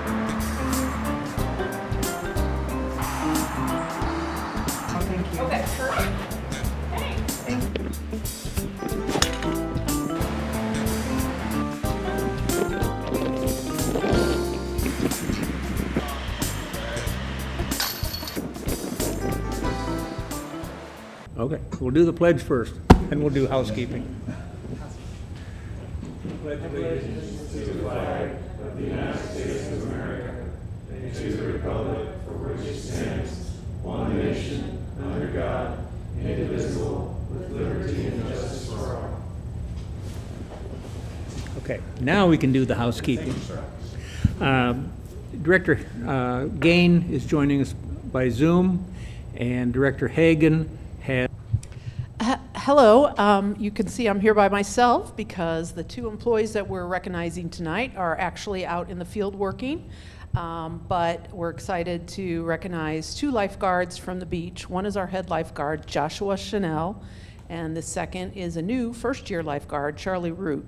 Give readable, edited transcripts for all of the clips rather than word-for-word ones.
Thank you. Okay, perfect. Okay, we'll do the pledge first, and we'll do housekeeping. Okay, now we can do the housekeeping. Director Gain is joining us by Zoom, and Director Hagan has... Hello. You can see I'm here by myself because the two employees that we're recognizing tonight are actually out in the field working. But we're excited to recognize two lifeguards from the beach. One is our head lifeguard, Joshua Chanel, and the second is a new first-year lifeguard, Charlie Root.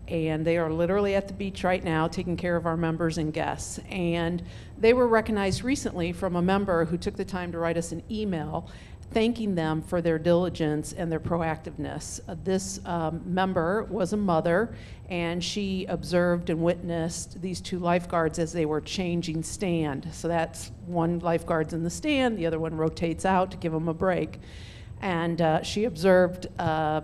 And they are literally at the beach right now taking care of our members and guests. And they were recognized recently from a member who took the time to write us an email thanking them for their diligence and their proactiveness. This member was a mother, and she observed and witnessed these two lifeguards as they were changing stand. So that's one lifeguard's in the stand, the other one rotates out to give them a break. And she observed the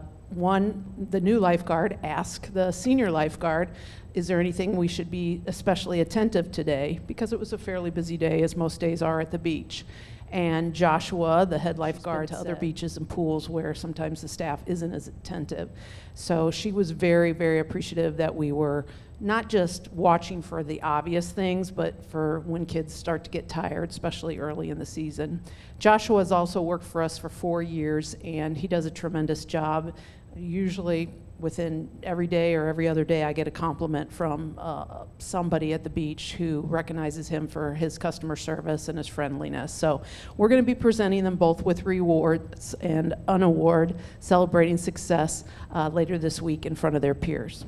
new lifeguard ask the senior lifeguard, is there anything we should be especially attentive today? Because it was a fairly busy day, as most days are at the beach. And Joshua, the head lifeguard, to other beaches and pools where sometimes the staff isn't as attentive. So she was very, very appreciative that we were not just watching for the obvious things, but for when kids start to get tired, especially early in the season. Joshua has also worked for us for 4 years, and he does a tremendous job. Usually within every day or every other day, I get a compliment from somebody at the beach who recognizes him for his customer service and his friendliness. So we're going to be presenting them both with rewards and an award celebrating success later this week in front of their peers.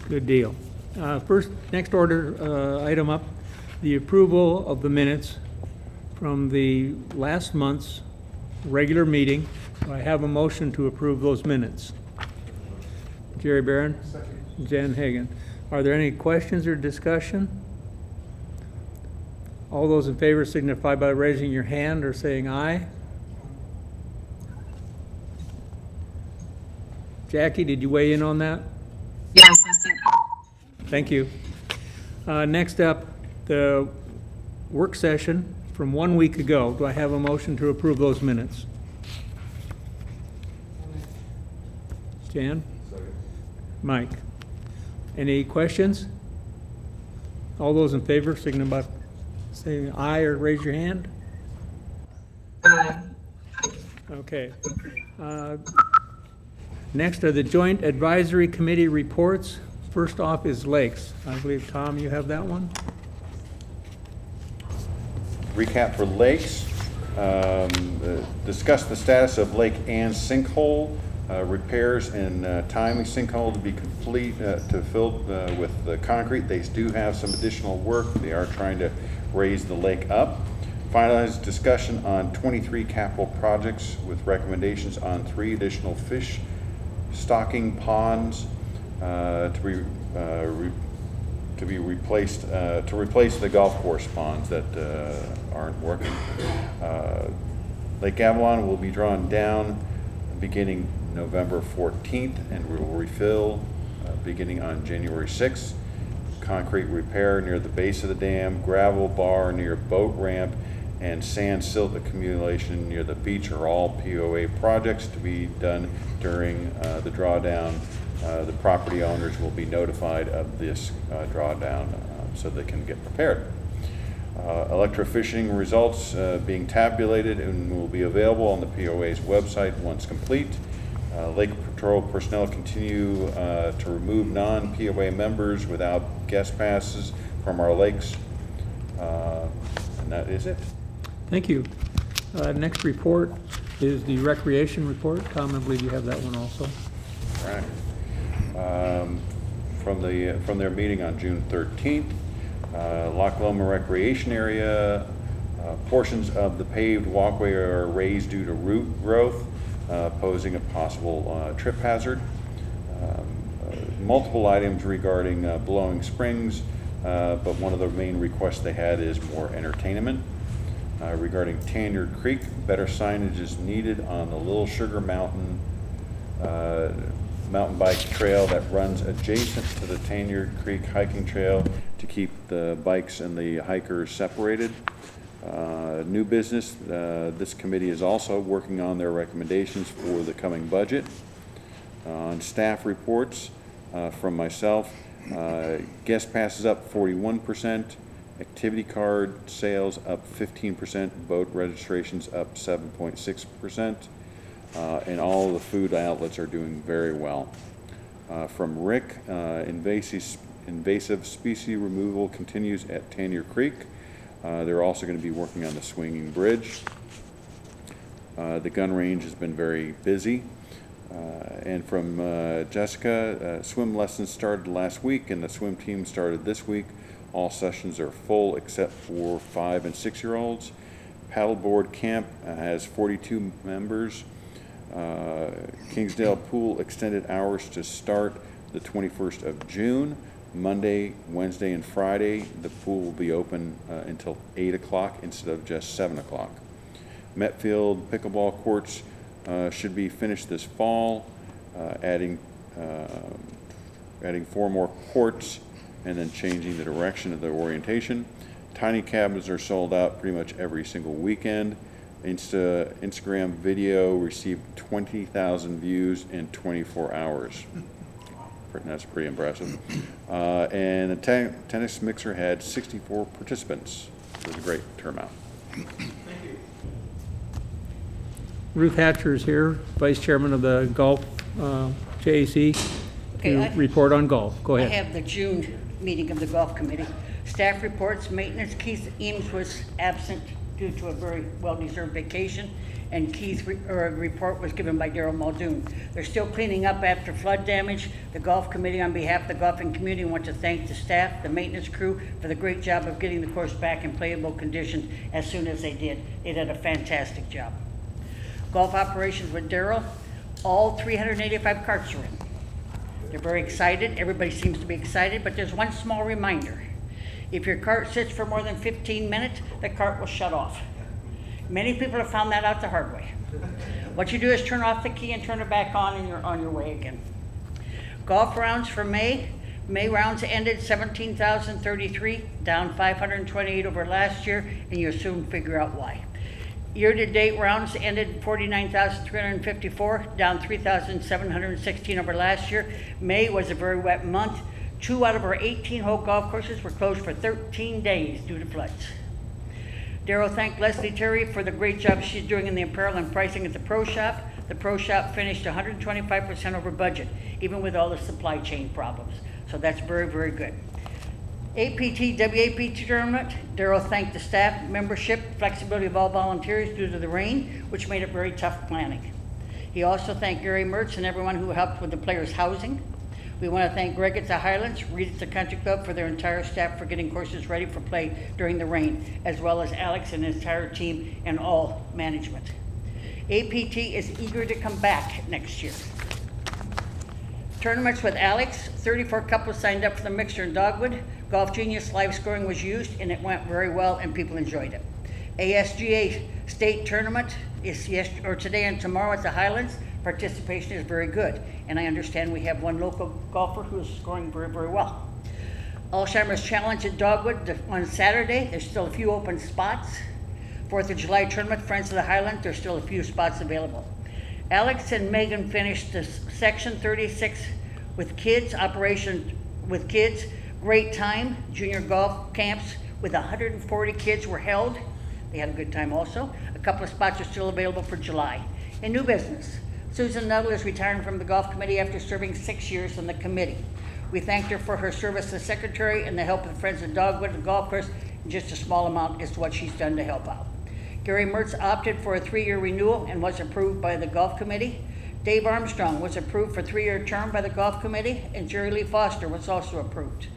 Good deal. Next order item up, the approval of the minutes from the last month's regular meeting. I have a motion to approve those minutes. Jerry Barron? Second. Jan Hagan. Are there any questions or discussion? All those in favor signify by raising your hand or saying aye. Jackie, did you weigh in on that? Yes, I see. Thank you. Next up, the work session from 1 week ago. Do I have a motion to approve those minutes? Jan? Second. Mike? Any questions? All those in favor signify by saying aye or raise your hand. Aye. Okay. Next are the Joint Advisory Committee reports. First off is Lakes. I believe, Tom, you have that one? Recap for Lakes. Discuss the status of Lake Ann sinkhole. Repairs and timing sinkhole to be complete, to filled with the concrete. They do have some additional work. They are trying to raise the lake up. Finalized discussion on 23 capital projects with recommendations on 3 additional fish stocking ponds to be replaced, to replace the golf course ponds that aren't working. Lake Avalon will be drawn down beginning November 14th and we will refill beginning on January 6th. Concrete repair near the base of the dam, gravel bar near boat ramp, and sand silt accumulation near the beach are all POA projects to be done during the drawdown. The property owners will be notified of this drawdown so they can get prepared. Electrofishing results being tabulated and will be available on the POA's website once complete. Lake Patrol personnel continue to remove non-POA members without guest passes from our lakes. And that is it. Thank you. Next report is the recreation report. Tom, I believe you have that one also. Right. From their meeting on June 13th, Loch Lomond Recreation Area, portions of the paved walkway are raised due to root growth, posing a possible trip hazard. Multiple items regarding Blowing Springs, but one of the main requests they had is more entertainment. Regarding Tanyard Creek, better signage is needed on the Little Sugar Mountain mountain bike trail that runs adjacent to the Tanyard Creek hiking trail to keep the bikes and the hikers separated. New business, this committee is also working on their recommendations for the coming budget. On staff reports from myself, guest passes up 41%, activity card sales up 15%, boat registrations up 7.6%, and all of the food outlets are doing very well. From Rick, invasive species removal continues at Tanyard Creek. They're also going to be working on the swinging bridge. The gun range has been very busy. And from Jessica, swim lessons started last week and the swim team started this week. All sessions are full except for 5 and 6 year olds. Paddleboard camp has 42 members. Kingsdale Pool extended hours to start the 21st of June. Monday, Wednesday, and Friday, the pool will be open until 8 o'clock instead of just 7 o'clock. Metfield pickleball courts should be finished this fall, adding 4 more courts and then changing the direction of the orientation. Tiny cabins are sold out pretty much every single weekend. Instagram video received 20,000 views in 24 hours. That's pretty impressive. And the tennis mixer had 64 participants. It was a great turnout. Ruth Hatcher is here, Vice Chairman of the Golf JAC, Okay, to report on golf. Go I ahead. have the June meeting of the golf committee. Staff reports, maintenance, Keith Eames was absent due to a very well-deserved vacation, and Keith's report was given by Darrell Muldoon. They're still cleaning up after flood damage. The golf committee, on behalf of the golfing community, want to thank the staff, the maintenance crew, for the great job of getting the course back in playable condition as soon as they did. They did a fantastic job. Golf operations with Darrell, all 385 carts are in. They're very excited. Everybody seems to be excited, but there's one small reminder. If your cart sits for more than 15 minutes, the cart will shut off. Many people have found that out the hard way. What you do is turn off the key and turn it back on, and you're on your way again. Golf rounds for May. May rounds ended 17,033, down 528 over last year, and you'll soon figure out why. Year-to-date rounds ended 49,354, down 3,716 over last year. May was a very wet month. 2 out of our 18-hole golf courses were closed for 13 days due to floods. Darrell thanked Leslie Terry for the great job she's doing in the apparel and pricing at the Pro Shop. The Pro Shop finished 125% over budget, even with all the supply chain problems. So that's very, very good. APT, WAPT tournament, Darrell thanked the staff, membership, flexibility of all volunteers due to the rain, which made it very tough planning. He also thanked Gary Mertz and everyone who helped with the players' housing. We want to thank Greg at the Highlands, Reed at the Country Club for their entire staff for getting courses ready for play during the rain, as well as Alex and his entire team and all management. APT is eager to come back next year. Tournaments with Alex, 34 couples signed up for the mixer in Dogwood. Golf Genius live scoring was used and it went very well and people enjoyed it. ASGA state tournament is today and tomorrow at the Highlands. Participation is very good, and I understand we have one local golfer who is scoring very, very well. Alzheimer's Challenge at Dogwood on Saturday. There's still a few open spots. 4th of July tournament, Friends of the Highlands. There's still a few spots available. Alex and Megan finished the section 36 with kids, operation with kids. Great time. Junior golf camps with 140 kids were held. They had a good time also. A couple of spots are still available for July. In new business, Susan Nuttall is retiring from the golf committee after serving 6 years on the committee. We thanked her for her service as secretary and the help of the Friends of Dogwood, the golf course, and just a small amount is what she's done to help out. Gary Mertz opted for a 3-year renewal and was approved by the Golf Committee. Dave Armstrong was approved for 3-year term by the Golf Committee, and Jerry Lee Foster was also approved.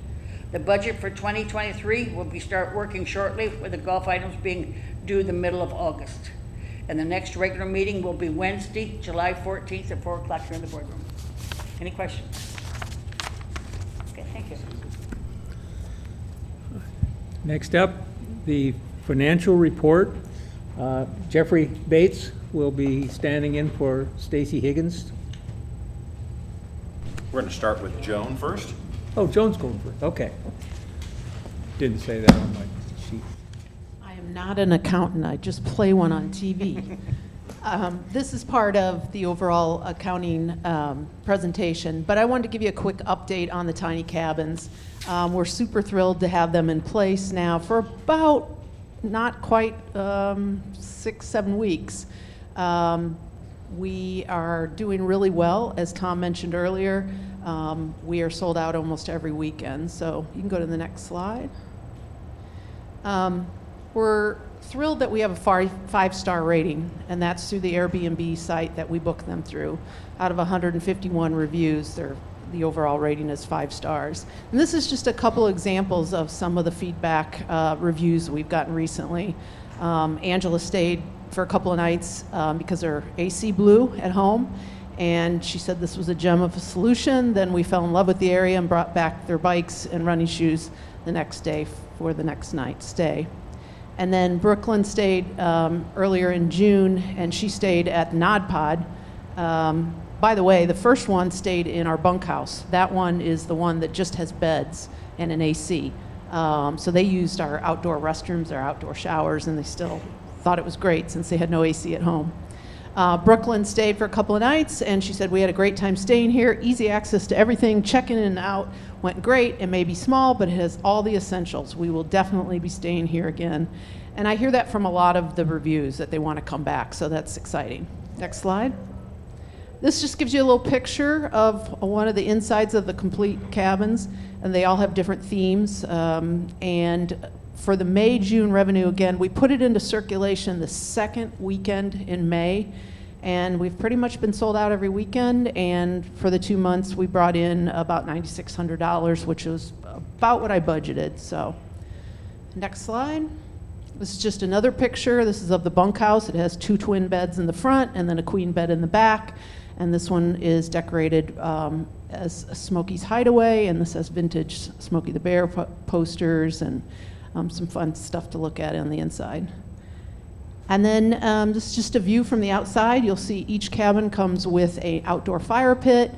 The budget for 2023 will be start working shortly, with the golf items being due the middle of August. And the next regular meeting will be Wednesday, July 14th at 4 o'clock here in the boardroom. Any questions? Okay, thank you. Next up, the financial report. Jeffrey Bates will be standing in for Stacy Higgins. We're going to start with Joan first. Oh, Joan's going first, okay. Didn't say that on my sheet. I am not an accountant, I just play one on TV. This is part of the overall accounting presentation, but I wanted to give you a quick update on the tiny cabins. We're super thrilled to have them in place now for about not quite 6-7 weeks. We are doing really well, as Tom mentioned earlier. We are sold out almost every weekend, so you can go to the next slide. We're thrilled that we have a 5-star rating, and that's through the Airbnb site that we book them through. Out of 151 reviews, the overall rating is 5 stars. And this is just a couple examples of some of the feedback reviews we've gotten recently. Angela stayed for a couple of nights because her AC blew at home, and she said this was a gem of a solution. Then we fell in love with the area and brought back their bikes and running shoes the next day for the next night stay. And then Brooklyn stayed earlier in June, and she stayed at Nod Pod. By the way, the first one stayed in our bunkhouse. That one is the one that just has beds and an AC. So they used our outdoor restrooms, our outdoor showers, and they still thought it was great since they had no AC at home. Brooklyn stayed for a couple of nights, and she said, we had a great time staying here, easy access to everything, check-in and out went great. It may be small, but it has all the essentials. We will definitely be staying here again. And I hear that from a lot of the reviews, that they want to come back, so that's exciting. Next slide. This just gives you a little picture of one of the insides of the complete cabins, and they all have different themes. And for the May-June revenue, again, we put it into circulation the second weekend in May, and we've pretty much been sold out every weekend. And for the 2 months, we brought in about $9,600, which was about what I budgeted. So, next slide. This is just another picture. This is of the bunkhouse. It has 2 twin beds in the front and then a queen bed in the back. And this one is decorated as Smokey's Hideaway, and this has vintage Smokey the Bear posters and some fun stuff to look at on the inside. And then this is just a view from the outside. You'll see each cabin comes with an outdoor fire pit,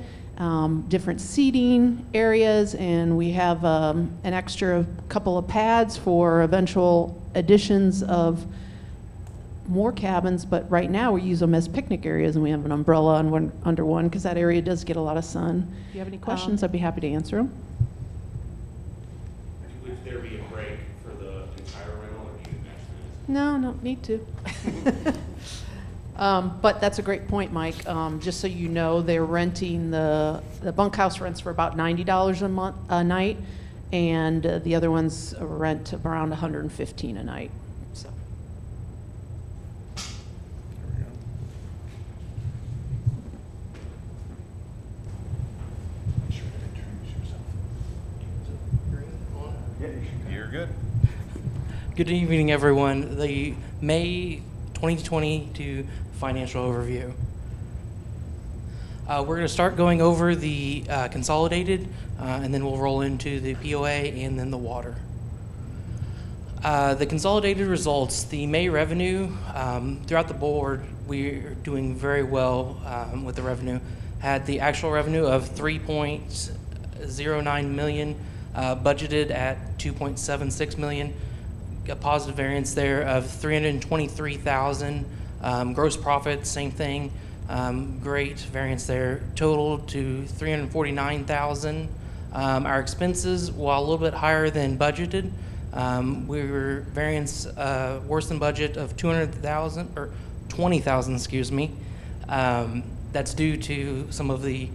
different seating areas, and we have an extra couple of pads for eventual additions of more cabins, but right now we use them as picnic areas, and we have an umbrella under one because that area does get a lot of sun. If you have any questions, I'd be happy to answer them. Would there be a break for the entire rental, or do you match minutes? No, need to. But that's a great point, Mike. Just so you know, they're renting the bunkhouse rents for about $90 a night, and the other ones rent around $115 a night. So. You're good. Good evening, everyone. The May 2022 financial overview. We're going to start going over the consolidated, and then we'll roll into the POA and then the water. The consolidated results, the May revenue, throughout the board, we're doing very well with the revenue. Had the actual revenue of $3.09 million, budgeted at $2.76 million. A positive variance there of $323,000. Gross profit, same thing. Great variance there. Total to $349,000. Our expenses, while a little bit higher than budgeted, we were variance worse than budget of $200,000 or $20,000, excuse me. That's due to some of the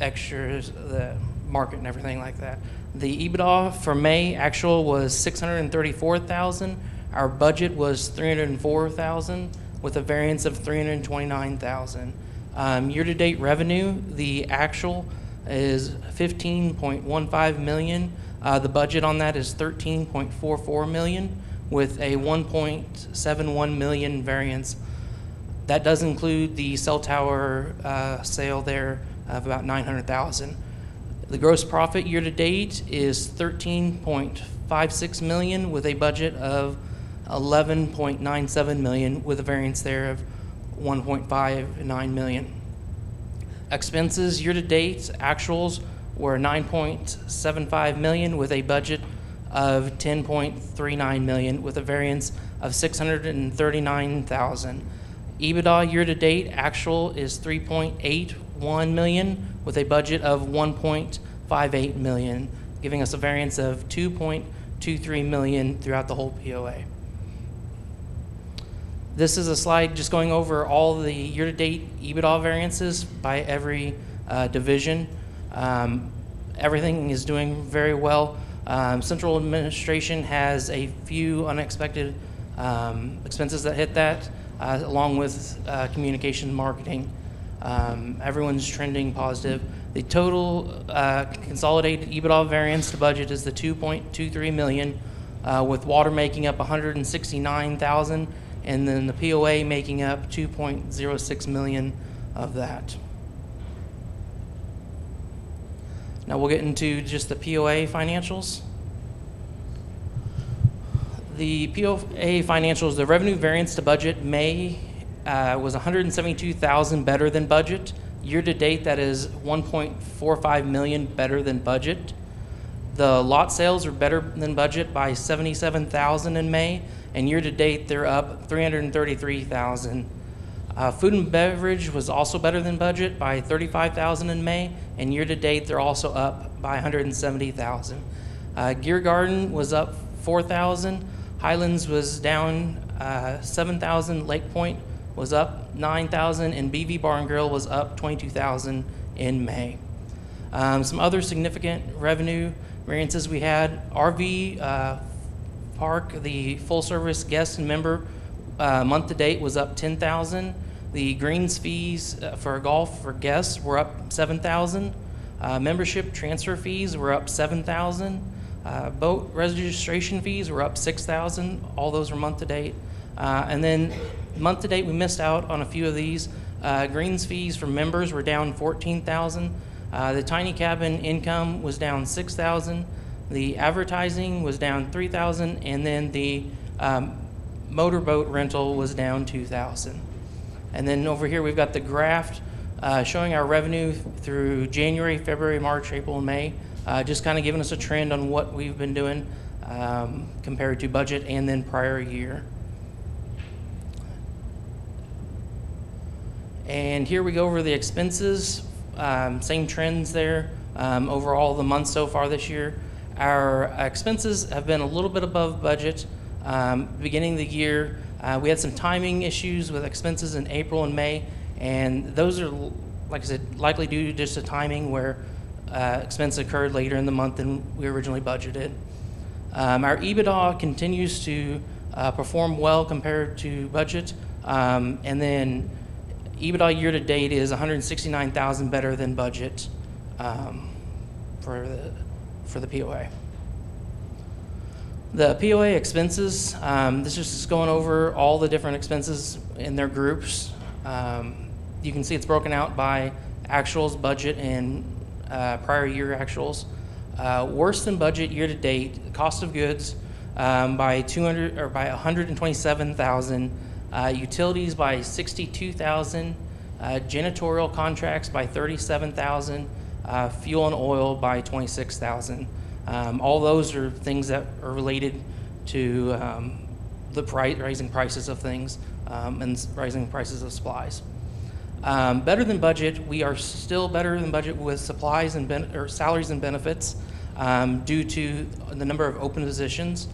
extras, the market and everything like that. The Ebitda for May actual was $634,000. Our budget was $304,000 with a variance of $329,000. Year-to-date revenue, the actual is $15.15 million. The budget on that is $13.44 million with a $1.71 million variance. That does include the cell tower sale there of about $900,000. The gross profit year-to-date is $13.56 million with a budget of $11.97 million with a variance there of $1.59 million. Expenses year-to-date actuals were $9.75 million with a budget of $10.39 million with a variance of $639,000. Ebitda year-to-date actual is $3.81 million with a budget of $1.58 million, giving us a variance of $2.23 million throughout the whole POA. This is a slide just going over all the year-to-date Ebitda variances by every division. Everything is doing very well. Central administration has a few unexpected expenses that hit that, along with communication marketing. Everyone's trending positive. The total consolidated Ebitda variance to budget is the $2.23 million, with water making up $169,000, and then the POA making up $2.06 million of that. Now we'll get into just the POA financials. The POA financials, the revenue variance to budget May was $172,000 better than budget. Year to date, that is $1.45 million better than budget. The lot sales are better than budget by $77,000 in May, and year to date they're up $333,000. Food and beverage was also better than budget by $35,000 in May, and year to date they're also up by $170,000. Gear Garden was up $4,000. Highlands was down $7,000. Lake Point was up $9,000, and BV Bar and Grill was up $22,000 in May. Some other significant revenue variances we had: RV Park, the full service guest and member month to date was up $10,000. The greens fees for golf for guests were up $7,000. Membership transfer fees were up $7,000. Boat registration fees were up $6,000. All those were month to date. And then month to date, we missed out on a few of these. Greens fees for members were down $14,000. The tiny cabin income was down $6,000. The advertising was down $3,000, and then the motorboat rental was down $2,000. And then over here we've got the graph showing our revenue through January, February, March, April, and May, just kind of giving us a trend on what we've been doing compared to budget and then prior year. And here we go over the expenses, same trends there over all the months so far this year. Our expenses have been a little bit above budget. Beginning of the year, we had some timing issues with expenses in April and May, and those are, like I said, likely due to just a timing where expense occurred later in the month than we originally budgeted. Our EBITDA continues to perform well compared to budget, and then EBITDA year to date is $169,000 better than budget for the POA. The POA expenses, this is just going over all the different expenses in their groups. You can see it's broken out by actuals, budget, and prior year actuals. Worse than budget year to date, cost of goods by $127,000, utilities by $62,000, janitorial contracts by $37,000, fuel and oil by $26,000. All those are things that are related to the rising prices of things and rising prices of supplies. Better than budget, we are still better than budget with supplies and salaries and benefits due to the number of open positions.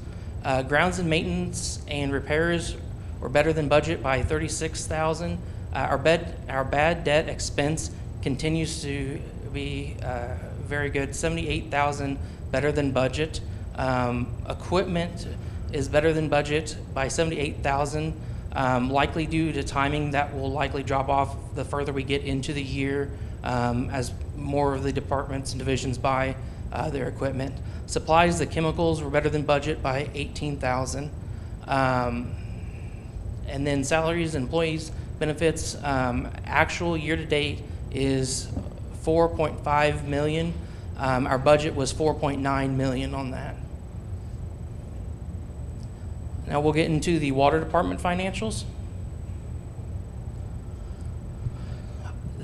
Grounds and maintenance and repairs were better than budget by $36,000. Our bad debt expense continues to be very good, $78,000 better than budget. Equipment is better than budget by 78,000, likely due to timing that will likely drop off the further we get into the year, as more of the departments and divisions buy their equipment. Supplies, the chemicals were better than budget by 18,000. And then salaries, employees, benefits, actual year-to-date is 4.5 million. Our budget was 4.9 million on that. Now we'll get into the water department financials.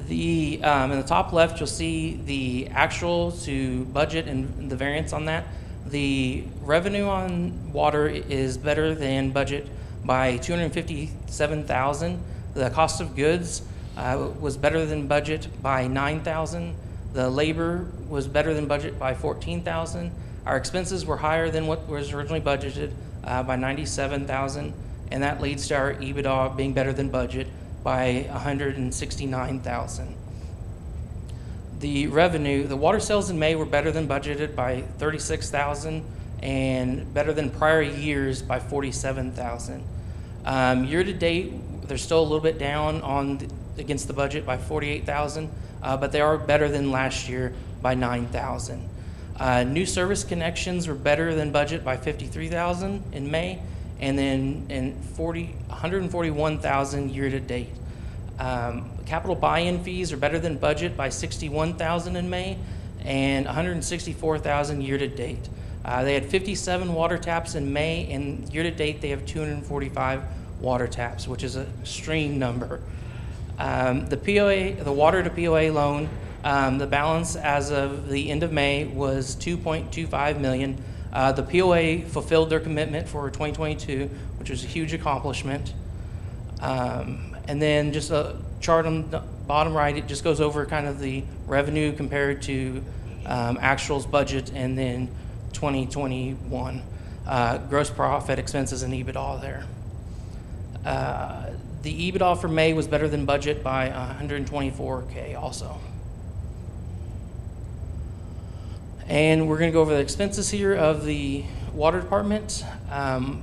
In the top left, you'll see the actual to budget and the variance on that. The revenue on water is better than budget by 257,000. The cost of goods was better than budget by 9,000. The labor was better than budget by 14,000. Our expenses were higher than what was originally budgeted by 97,000, and that leads to our Ebitda being better than budget by 169,000. The revenue, the water sales in May were better than budgeted by 36,000 and better than prior years by 47,000. Year to date, they're still a little bit down against the budget by 48,000, but they are better than last year by 9,000. New service connections were better than budget by 53,000 in May, and then 141,000 year to date. Capital buy-in fees are better than budget by 61,000 in May and 164,000 year to date. They had 57 water taps in May, and year to date they have 245 water taps, which is an extreme number. The POA, the water to POA loan, the balance as of the end of May was 2.25 million. The POA fulfilled their commitment for 2022, which was a huge accomplishment. And then just a chart on the bottom right, it just goes over kind of the revenue compared to actuals, budget, and then 2021. Gross profit, expenses, and Ebitda there. The Ebitda for May was better than budget by 124K also. And we're going to go over the expenses here of the water department.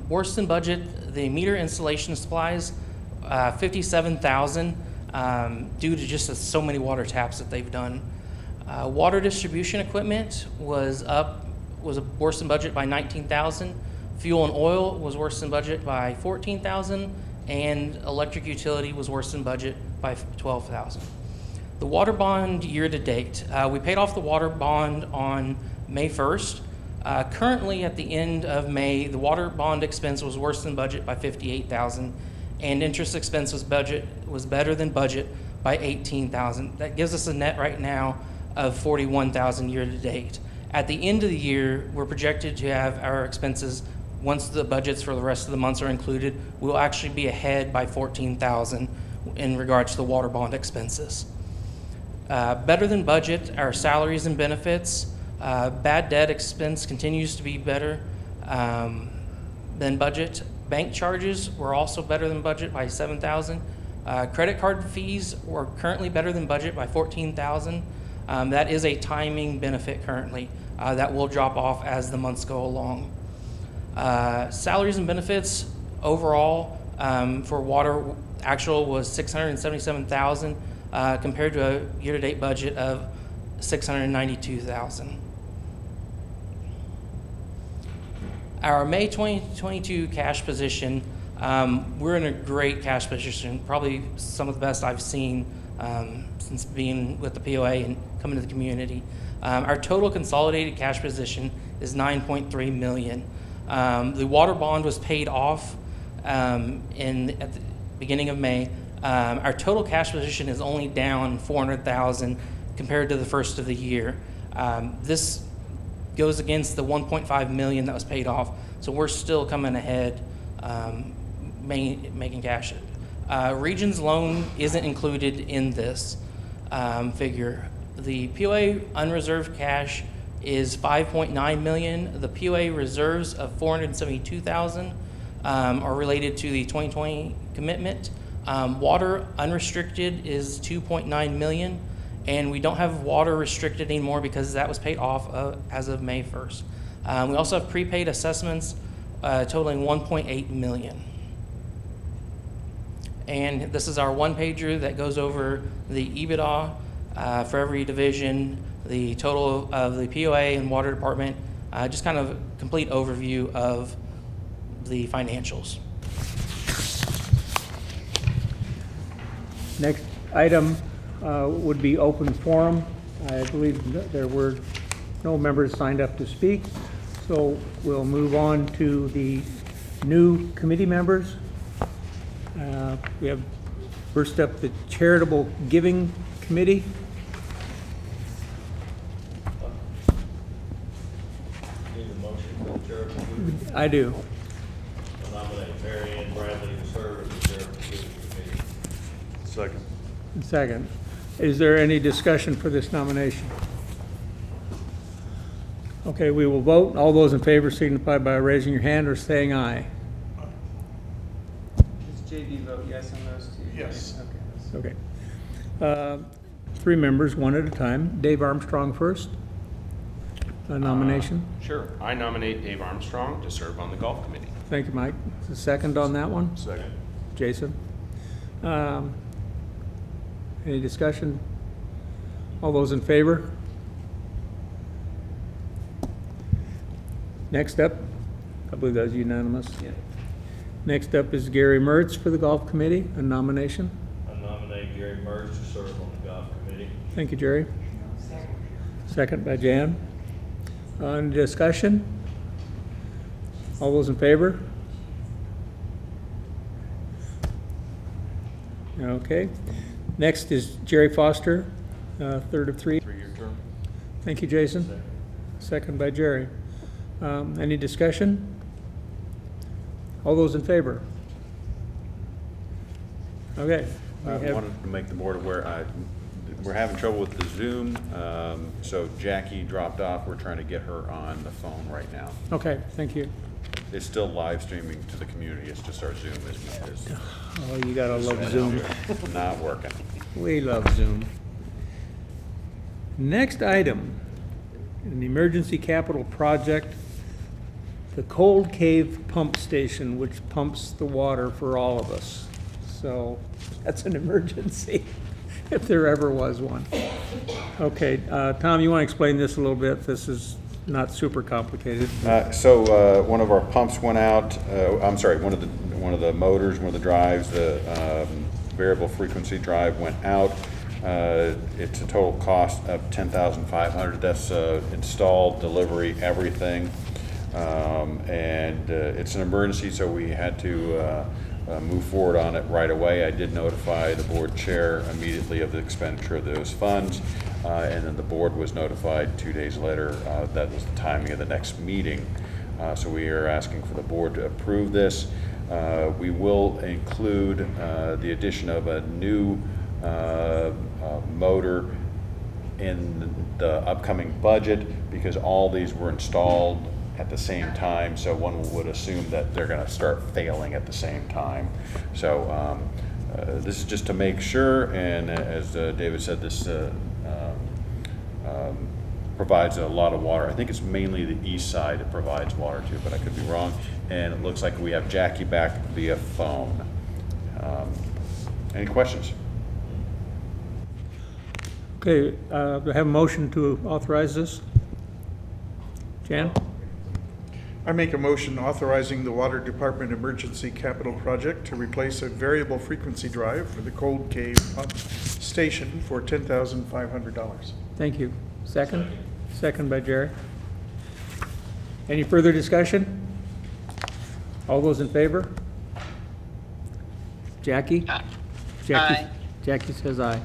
Worse than budget, the meter installation supplies, 57,000 due to just so many water taps that they've done. Water distribution equipment was worse than budget by 19,000. Fuel and oil was worse than budget by 14,000, and electric utility was worse than budget by 12,000. The water bond year to date, we paid off the water bond on May 1st. Currently at the end of May, the water bond expense was worse than budget by 58,000, and interest expense was better than budget by 18,000. That gives us a net right now of 41,000 year to date. At the end of the year, we're projected to have our expenses, once the budgets for the rest of the months are included, we'll actually be ahead by 14,000 in regards to the water bond expenses. Better than budget, our salaries and benefits. Bad debt expense continues to be better than budget. Bank charges were also better than budget by 7,000. Credit card fees were currently better than budget by 14,000. That is a timing benefit currently that will drop off as the months go along. Salaries and benefits overall for water actual was 677,000 compared to a year-to-date budget of 692,000. Our May 2022 cash position, we're in a great cash position, probably some of the best I've seen since being with the POA and coming to the community. Our total consolidated cash position is 9.3 million. The water bond was paid off at the beginning of May. Our total cash position is only down 400,000 compared to the first of the year. This goes against the 1.5 million that was paid off, so we're still coming ahead, making cash. Regions loan isn't included in this figure. The POA unreserved cash is 5.9 million. The POA reserves of 472,000 are related to the 2020 commitment. Water unrestricted is 2.9 million, and we don't have water restricted anymore because that was paid off as of May 1st. We also have prepaid assessments totaling $1.8 million. And this is our one-pager that goes over the Ebitda for every division, the total of the POA and water department, just kind of a complete overview of the financials. Next item would be open forum. I believe that there were no members signed up to speak, so we'll move on to the new committee members. We have first up the Charitable Giving Committee. Need a motion for the charitable giving. I do. I nominate Mary Ann Bradley to serve as the charitable giving committee. Second. Second. Is there any discussion for this nomination? Okay, we will vote. All those in favor signify by raising your hand or saying aye. Does JD vote yes on those two? Yes. Okay. Okay. Three members, one at a time. Dave Armstrong first. A nomination. Sure. I nominate Dave Armstrong to serve on the golf committee. Thank you, Mike. Is there a second on that one? Second. Jason? Any discussion? All those in favor? Next up, I believe that was unanimous. Yeah. Next up is Gary Mertz for the golf committee, a nomination. I nominate Gary Mertz to serve on the golf committee. Thank you, Jerry. Second by Jan. Any discussion? All those in favor? Okay. Next is Jerry Foster, third of three. Three-year term. Thank you, Jason. Second by Jerry. Any discussion? All those in favor? Okay. we I have- wanted to make the board aware, we're having trouble with the Zoom, so Jackie dropped off. We're trying to get her on the phone right now. Okay, thank you. It's still live streaming to the community. It's just our Zoom is Oh, you gotta love Zoom. not working. We love Zoom. Next item, an emergency capital project, the Cold Cave Pump Station, which pumps the water for all of us. So that's an emergency, if there ever was one. Okay, Tom, you want to explain this a little bit? This is not super complicated. So one of our pumps went out, I'm sorry, one of the motors, one of the drives, the variable frequency drive went out. It's a total cost of $10,500. That's installed, delivery, everything. And it's an emergency, so we had to move forward on it right away. I did notify the board chair immediately of the expenditure of those funds, and then the board was notified 2 days later. That was the timing of the next meeting. So we are asking for the board to approve this. We will include the addition of a new motor in the upcoming budget, because all these were installed at the same time, so one would assume that they're going to start failing at the same time. So this is just to make sure, and as David said, this provides a lot of water. I think it's mainly the east side it provides water to, but I could be wrong. And it looks like we have Jackie back via phone. Any questions? Okay, do I have a motion to authorize this? Jan? I make a motion authorizing the Water Department Emergency Capital Project to replace a variable frequency drive for the Cold Cave Pump Station for $10,500. Thank you. Second? Second by Jerry. Any further discussion? All those in favor? Jackie? Jackie. Jackie says aye.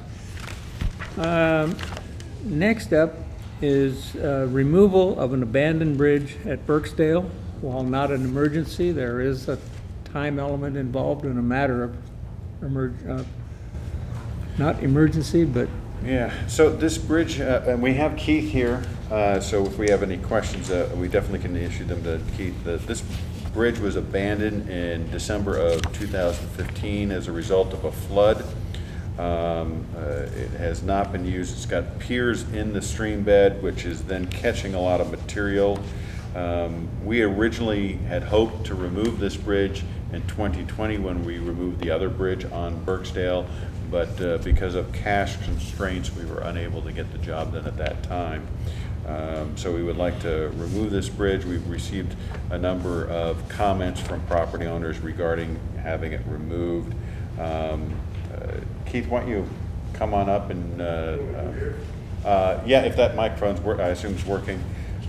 Next up is removal of an abandoned bridge at Burksdale. While not an emergency, there is a time element involved in a matter of not emergency, but Yeah, so this bridge, and we have Keith here, so if we have any questions, we definitely can issue them to Keith. This bridge was abandoned in December of 2015 as a result of a flood. It has not been used. It's got piers in the stream bed, which is then catching a lot of material. We originally had hoped to remove this bridge in 2020 when we removed the other bridge on Burksdale, but because of cash constraints, we were unable to get the job done at that time. So we would like to remove this bridge. We've received a number of comments from property owners regarding having it removed. Keith, why don't you come on up and, yeah, if that microphone's I assume is working.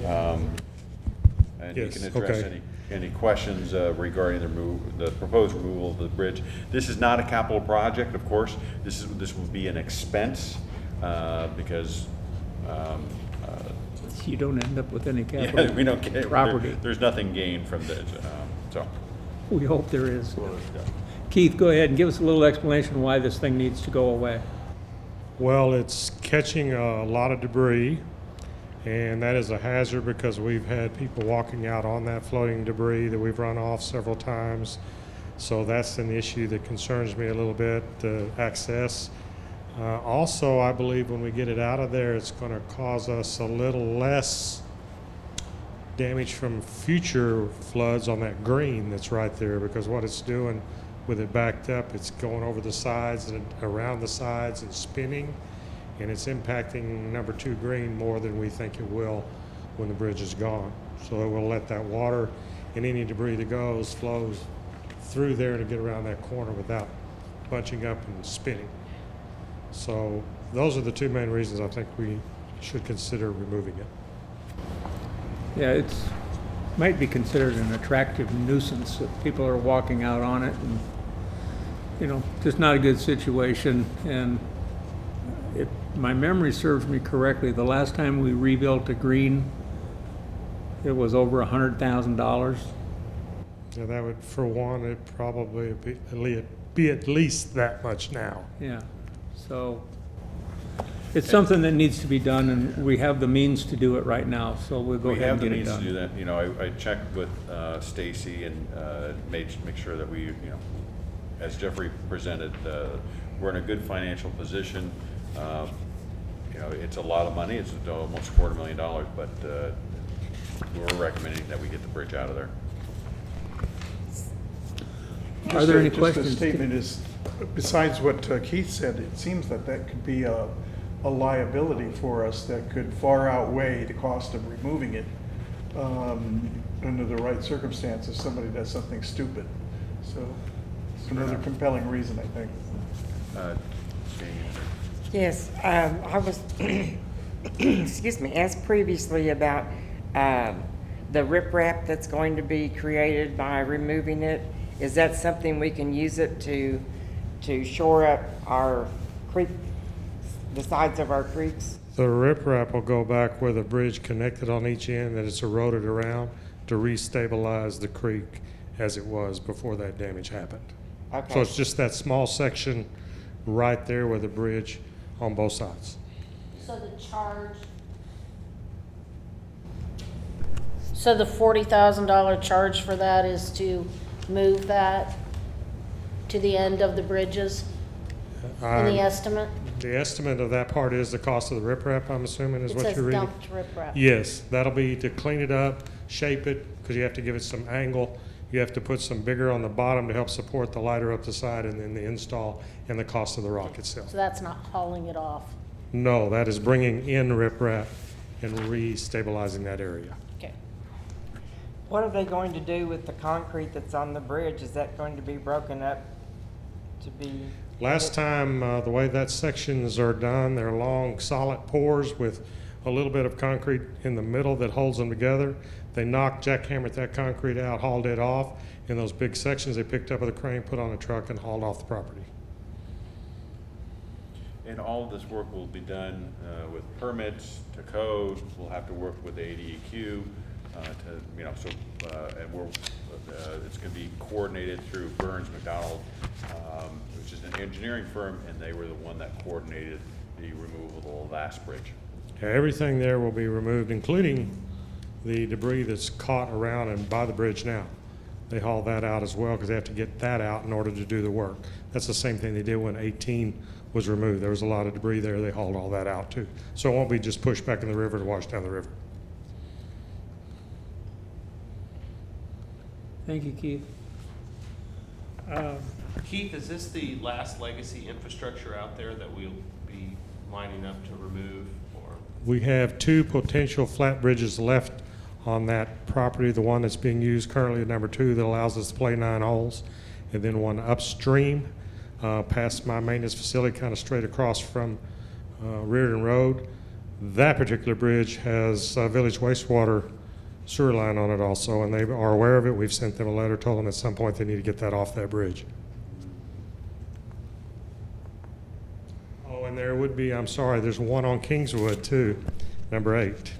And you Yes, can address okay. any questions regarding the proposed removal of the bridge. This is not a capital project, of course. This will be an expense because You don't end up with any yeah, capital we don't get property. there's nothing gained from this. So We hope there is. Keith, go ahead and give us a little explanation why this thing needs to go away. Well, it's catching a lot of debris, and that is a hazard because we've had people walking out on that floating debris that we've run off several times. So that's an issue that concerns me a little bit, the access. Also, I believe when we get it out of there, it's going to cause us a little less damage from future floods on that green that's right there, because what it's doing with it backed up, it's going over the sides and around the sides and spinning, and it's impacting number 2 green more than we think it will when the bridge is gone. So it will let that water and any debris that flows through there to get around that corner without bunching up and spinning. So those are the 2 main reasons I think we should consider removing it. Yeah, it's, might be considered an attractive nuisance if people are walking out on it and, just not a good situation. And if my memory serves me correctly, the last time we rebuilt a green, it was over $100,000. Yeah, that would, for one, it probably be at least that much now. Yeah, so it's something that needs to be done, and we have the means to do it right now, so we'll go we ahead have and the get it means to do done. that. I checked with Stacy and make sure that we, as Jeffrey presented, we're in a good financial position. It's a lot of money. It's almost $250,000, but we're recommending that we get the bridge out of there. Are there any Just questions? a statement is, besides what Keith said, it seems that could be a liability for us that could far outweigh the cost of removing it under the right circumstances. Somebody does something stupid. So it's another compelling reason, I think. Jane? Yes, I was, excuse me, asked previously about the riprap that's going to be created by removing it. Is that something we can use it to shore up our creek, the sides of our creeks? The riprap will go back where the bridge connected on each end, that it's eroded around, to restabilize the creek as it was before that damage happened. Okay. So it's just that small section right there with the bridge on both sides. So the $40,000 charge for that is to move that to the end of the bridges in the estimate? The estimate of that part is the cost of the riprap, I'm assuming, is It what says you're reading? dumped riprap. Yes, that'll be to clean it up, shape it, because you have to give it some angle. You have to put some bigger on the bottom to help support the lighter up the side, and then the install and the cost of the rock itself. So that's not hauling it off? No, that is bringing in riprap and re-stabilizing that area. Okay. What are they going to do with the concrete that's on the bridge? Is that going to be broken up to be? Last time, the way that sections are done, they're long, solid pours with a little bit of concrete in the middle that holds them together. They jackhammered that concrete out, hauled it off. In those big sections, they picked up with a crane, put on a truck, and hauled off the property. And all of this work will be done with permits to code. We'll have to work with the ADEQ and it's going to be coordinated through Burns McDonald, which is an engineering firm, and they were the one that coordinated the removal of the last bridge. Everything there will be removed, including the debris that's caught around and by the bridge now. They haul that out as well because they have to get that out in order to do the work. That's the same thing they did when 18 was removed. There was a lot of debris there. They hauled all that out too. So it won't be just pushed back in the river to wash down the river. Thank you, Keith. Keith, is this the last legacy infrastructure out there that we'll be lining up to remove, or? We have 2 potential flat bridges left on that property, the one that's being used currently at number 2 that allows us to play 9 holes, and then one upstream past my maintenance facility, kind of straight across from Reardon Road. That particular bridge has village wastewater sewer line on it also, and they are aware of it. We've sent them a letter, told them at some point they need to get that off that bridge. Oh, and there would be, I'm sorry, there's one on Kingswood too, number 8.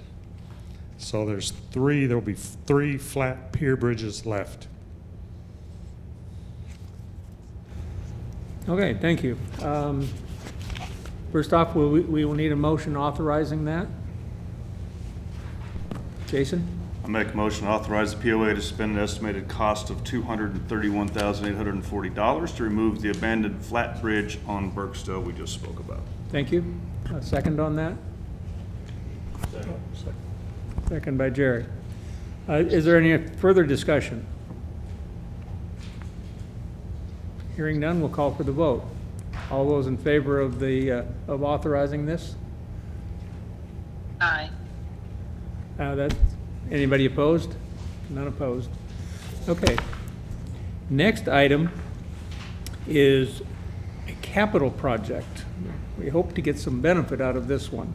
So there'll be 3 flat pier bridges left. Okay, thank you. First off, we will need a motion authorizing that. Jason? I make a motion to authorize the POA to spend an estimated cost of $231,840 to remove the abandoned flat bridge on Burkstow we just spoke about. Thank you. A second on that? Second by Jerry. Is there any further discussion? Hearing none, we'll call for the vote. All those in favor of of authorizing this? Aye. Anybody opposed? None opposed. Okay. Next item is a capital project. We hope to get some benefit out of this one.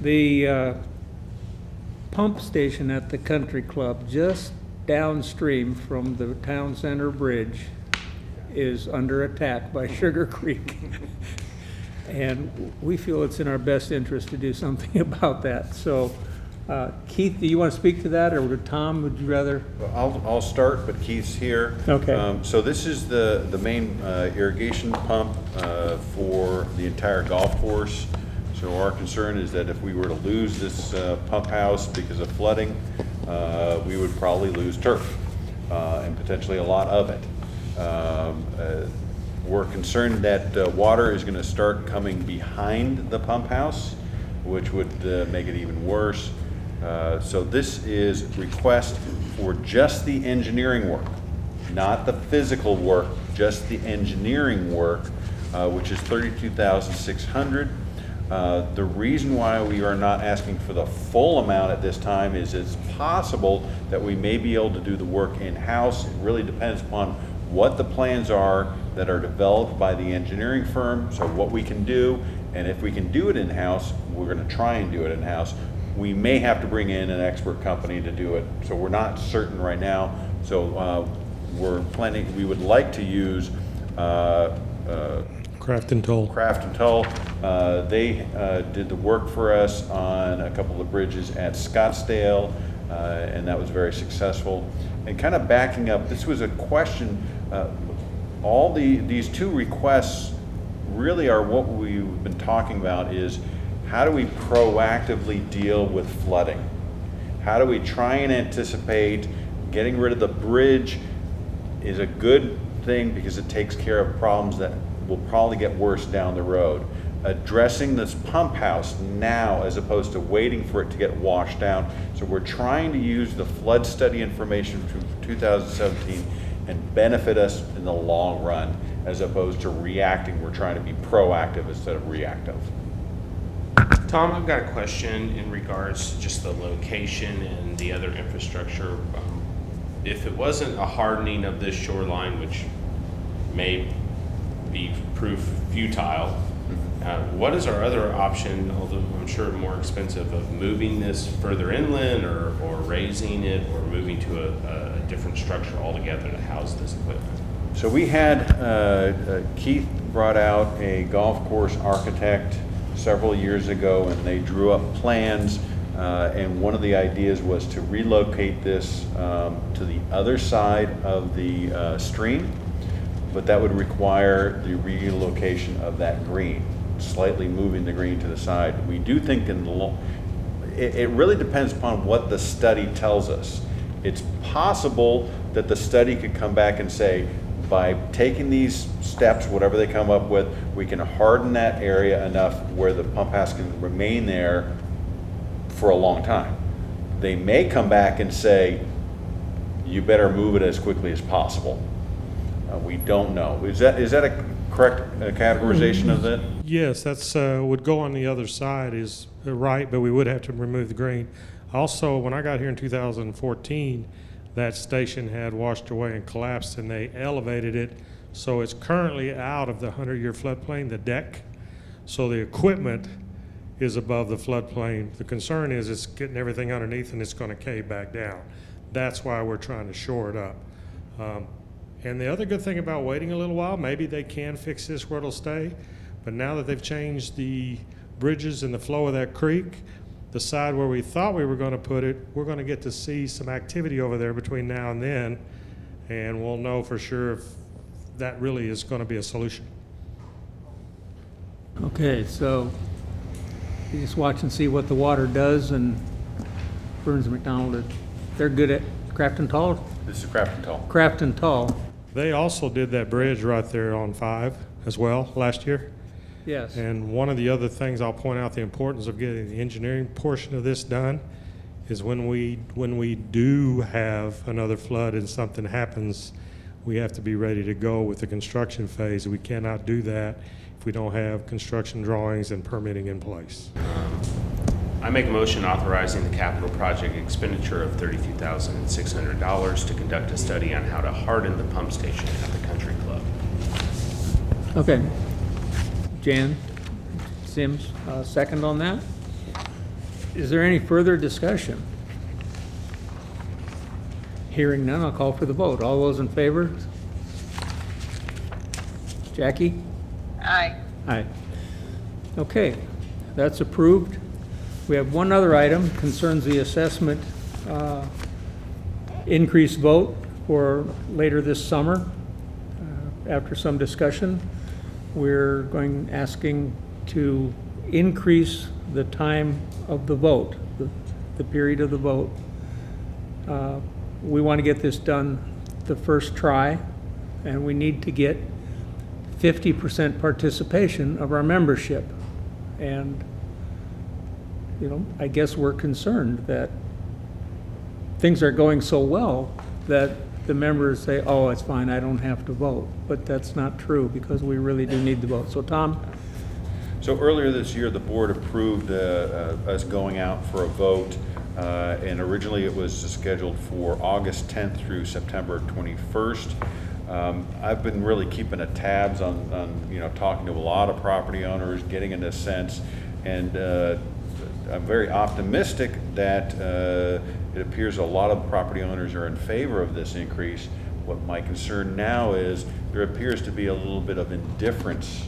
The pump station at the country club just downstream from the town center bridge is under attack by Sugar Creek. And we feel it's in our best interest to do something about that. So, Keith, do you want to speak to that, or Tom, would you rather? I'll start, but Keith's here. Okay. So this is the main irrigation pump for the entire golf course. So our concern is that if we were to lose this pump house because of flooding, we would probably lose turf and potentially a lot of it. We're concerned that water is going to start coming behind the pump house, which would make it even worse. So this is request for just the engineering work, not the physical work, just the engineering work, which is $32,600. The reason why we are not asking for the full amount at this time is it's possible that we may be able to do the work in-house. It really depends upon what the plans are that are developed by the engineering firm, so what we can do, and if we can do it in-house, we're going to try and do it in-house. We may have to bring in an expert company to do it, so we're not certain right now. So we're planning, we would like to use Craft and Toll. Craft and Toll. They did the work for us on a couple of bridges at Scottsdale, and that was very successful. And kind of backing up, this was a question, all these 2 requests really are what we've been talking about, is how do we proactively deal with flooding? How do we try and anticipate getting rid of the bridge is a good thing because it takes care of problems that will probably get worse down the road. Addressing this pump house now as opposed to waiting for it to get washed down. So we're trying to use the flood study information from 2017 and benefit us in the long run as opposed to reacting. We're trying to be proactive instead of reactive. Tom, I've got a question in regards to just the location and the other infrastructure. If it wasn't a hardening of this shoreline, which may be proof futile, what is our other option, although I'm sure more expensive, of moving this further inland or raising it or moving to a different structure altogether to house this equipment? So we had, Keith brought out a golf course architect several years ago, and they drew up plans, and one of the ideas was to relocate this to the other side of the stream, but that would require the relocation of that green, slightly moving the green to the side. We do think in the it really depends upon what the study tells us. It's possible that the study could come back and say, by taking these steps, whatever they come up with, we can harden that area enough where the pump house can remain there for a long time. They may come back and say, you better move it as quickly as possible. We don't know. Is that a correct categorization of that? Yes, that's would go on the other side is right, but we would have to remove the green. Also, when I got here in 2014, that station had washed away and collapsed, and they elevated it, so it's currently out of the 100-year floodplain, the deck. So the equipment is above the floodplain. The concern is it's getting everything underneath and it's going to cave back down. That's why we're trying to shore it up. And the other good thing about waiting a little while, maybe they can fix this where it'll stay, but now that they've changed the bridges and the flow of that creek, the side where we thought we were going to put it, we're going to get to see some activity over there between now and then, and we'll know for sure if that really is going to be a solution. Okay, so you just watch and see what the water does, and Burns McDonald, they're good at Craft and Tall? This is Craft and Tall. Craft and Tall, They also did that bridge right there on 5 as well last year. yes. And one of the other things I'll point out, the importance of getting the engineering portion of this done, is when we do have another flood and something happens, we have to be ready to go with the construction phase. We cannot do that if we don't have construction drawings and permitting in place. I make a motion authorizing the capital project expenditure of $32,600 to conduct a study on how to harden the pump station at the country club. Okay. Jan Sims, second on that. Is there any further discussion? Hearing none, I'll call for the vote. All those in favor? Jackie? Aye. Aye. Okay, that's approved. We have one other item, concerns the assessment increase vote for later this summer. After some discussion, we're asking to increase the time of the vote, the period of the vote. We want to get this done the first try, and we need to get 50% participation of our membership. And, you know, I guess we're concerned that things are going so well that the members say, oh, it's fine, I don't have to vote. But that's not true, because we really do need the vote. So, Tom? So earlier this year, the board approved us going out for a vote, and originally it was scheduled for August 10th through September 21st. I've been really keeping tabs on you know, talking to a lot of property owners, getting in a sense, and I'm very optimistic that it appears a lot of property owners are in favor of this increase. What my concern now is there appears to be a little bit of indifference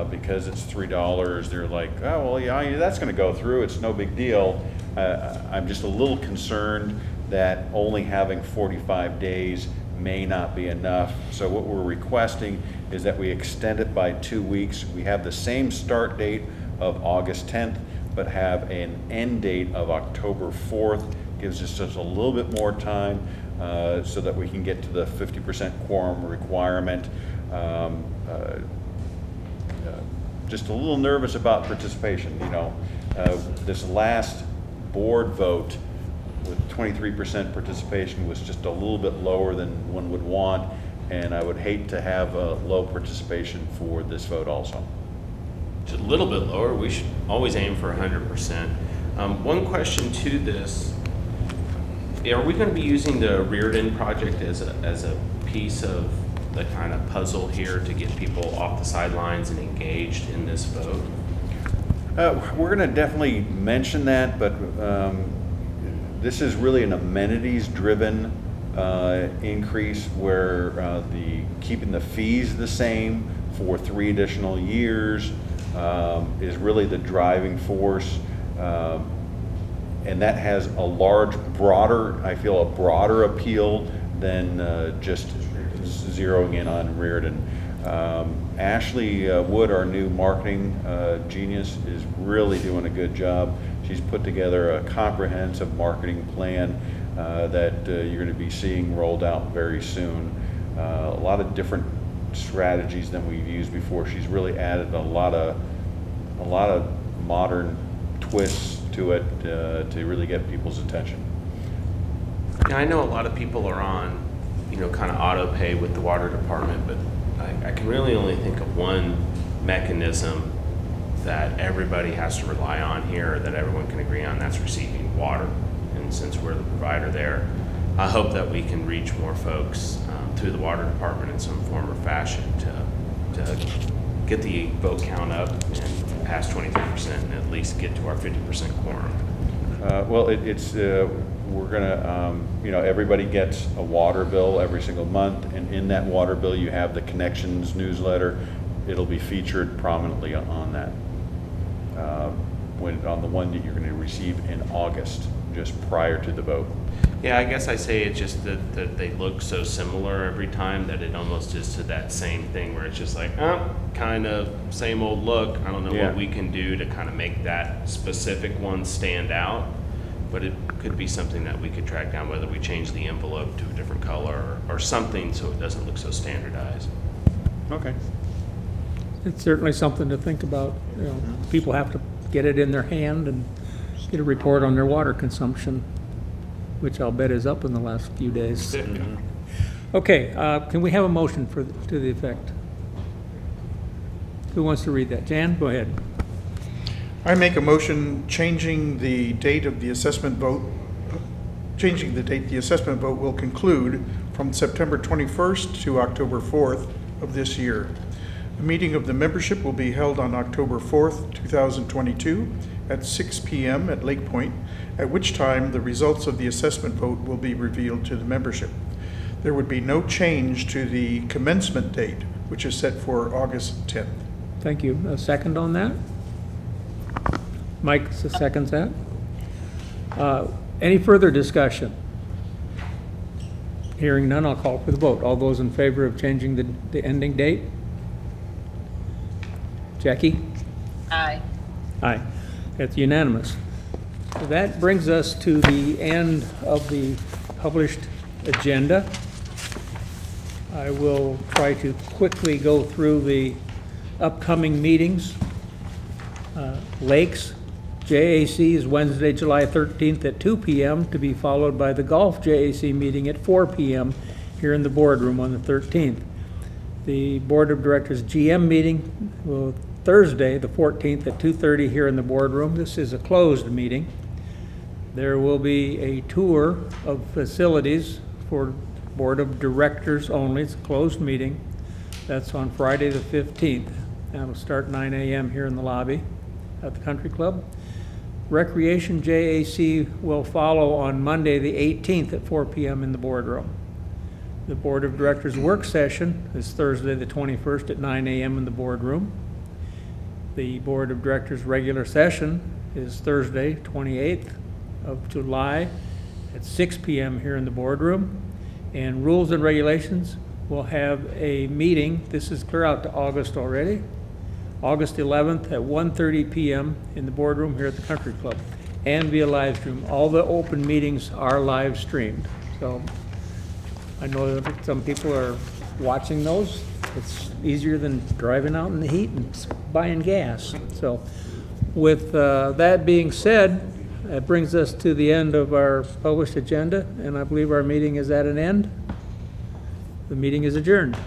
because it's $3. They're like, oh, well, yeah, that's going to go through. It's no big deal. I'm just a little concerned that only having 45 days may not be enough. So what we're requesting is that we extend it by 2 weeks. We have the same start date of August 10th, but have an end date of October 4th. Gives us just a little bit more time so that we can get to the 50% quorum requirement. Just a little nervous about participation. You know, this last board vote with 23% participation was just a little bit lower than one would want, and I would hate to have a low participation for this vote also. Just a little bit lower. We should always aim for 100%. One question to this: are we going to be using the Reardon project as a piece of the kind of puzzle here to get people off the sidelines and engaged in this vote? We're going to definitely mention that, but this is really an amenities-driven increase where keeping the fees the same for 3 additional years is really the driving force. And that has I feel a broader appeal than just zeroing in on Reardon. Ashley Wood, our new marketing genius, is really doing a good job. She's put together a comprehensive marketing plan that you're going to be seeing rolled out very soon. A lot of different strategies than we've used before. She's really added a lot of modern twists to it to really get people's attention. Yeah, I know a lot of people are on, kind of auto pay with the water department, but I can really only think of one mechanism that everybody has to rely on here, that everyone can agree on, that's receiving water. And since we're the provider there, I hope that we can reach more folks through the water department in some form or fashion to get the vote count up and pass 23% and at least get to our 50% quorum. Well, we're gonna, everybody gets a water bill every single month, and in that water bill, you have the Connections newsletter. It'll be featured prominently on that, on the one that you're gonna receive in August, just prior to the vote. Yeah, I guess I say it's just that they look so similar every time that it almost is to that same thing where it's just like, kind of same old look. I don't know Yeah. what we can do to kind of make that specific one stand out, but it could be something that we could track down, whether we change the envelope to a different color or something so it doesn't look so standardized. Okay. It's certainly something to think about. People have to get it in their hand and get a report on their water consumption, which I'll bet is up in the last few days. Okay, can we have a motion to the effect? Who wants to read that? Jan, go ahead. I make a motion changing the date of the assessment vote, changing the date the assessment vote will conclude from September 21st to October 4th of this year. A meeting of the membership will be held on October 4th, 2022 at 6 p.m. at Lake Point, at which time the results of the assessment vote will be revealed to the membership. There would be no change to the commencement date, which is set for August 10th. Thank you. A second on that? Mike seconds that. Any further discussion? Hearing none, I'll call for the vote. All those in favor of changing the ending date? Jackie? Aye. Aye. That's unanimous. So that brings us to the end of the published agenda. I will try to quickly go through the upcoming meetings. Lakes, JAC is Wednesday, July 13th at 2 p.m. to be followed by the Golf JAC meeting at 4 p.m. here in the boardroom on the 13th. The Board of Directors GM meeting will Thursday, the 14th at 2:30 here in the boardroom. This is a closed meeting. There will be a tour of facilities for Board of Directors only. It's a closed meeting. That's on Friday the 15th. That'll start 9 a.m. here in the lobby at the Country Club. Recreation JAC will follow on Monday the 18th at 4 p.m. in the boardroom. The Board of Directors work session is Thursday the 21st at 9 a.m. in the boardroom. The Board of Directors regular session is Thursday, 28th of July at 6 p.m. here in the boardroom. And Rules and Regulations will have a meeting, this is clear out to August already, August 11th at 1:30 p.m. in the boardroom here at the Country Club, and via live stream. All the open meetings are live streamed. So I know that some people are watching those. It's easier than driving out in the heat and buying gas. So with that being said, that brings us to the end of our published agenda, and I believe our meeting is at an end. The meeting is adjourned.